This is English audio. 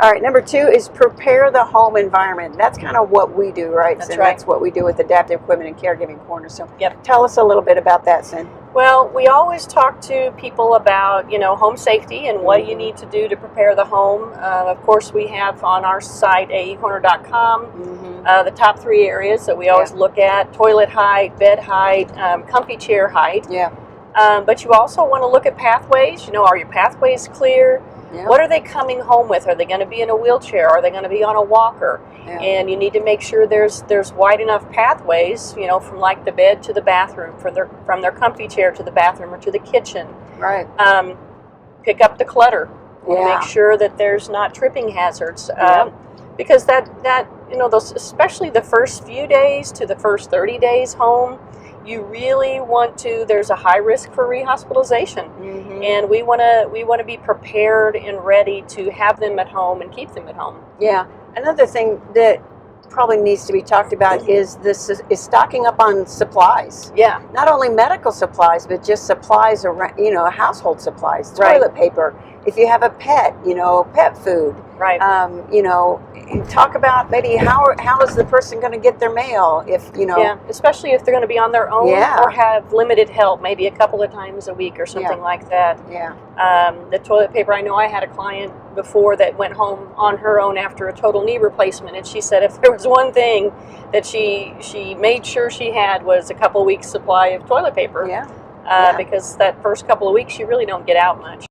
All right, number two is prepare the home environment. That's kind of what we do, right? That's Sin? right. That's what we do with Adaptive Equipment and Caregiving Corner. So Yep. tell us a little bit about that, Sin. Well, we always talk to people about, home safety and what you need to do to prepare the home. Of course, we have on our site, aecorner.com, the top three areas that we always look at: toilet height, bed height, comfy chair height. Yeah. But you also want to look at pathways. Are your pathways clear? Yeah. What are they coming home with? Are they going to be in a wheelchair? Are they going to be on a walker? Yeah. And you need to make sure there's wide enough pathways, from like the bed to the bathroom, from their comfy chair to the bathroom or to the kitchen. Right. Pick up the clutter. Yeah. Make sure that there's not tripping hazards. Yeah. Because those, especially the first few days to the first 30 days home, you really want to. There's a high risk for rehospitalization, and we want to be prepared and ready to have them at home and keep them at home. Yeah. Another thing that probably needs to be talked about is stocking up on supplies. Yeah. Not only medical supplies, but just supplies around, household supplies, Right. toilet paper. If you have a pet, pet food. Right. Talk about maybe how is the person going to get their mail if. Yeah, especially if they're going to be on their own or have limited help, maybe a couple of times a week or something like that. Yeah. The toilet paper, I know I had a client before that went home on her own after a total knee replacement, and she said if there was one thing that she made sure she had was a couple weeks supply of toilet paper. Yeah. Because that first couple of weeks you really don't get out much.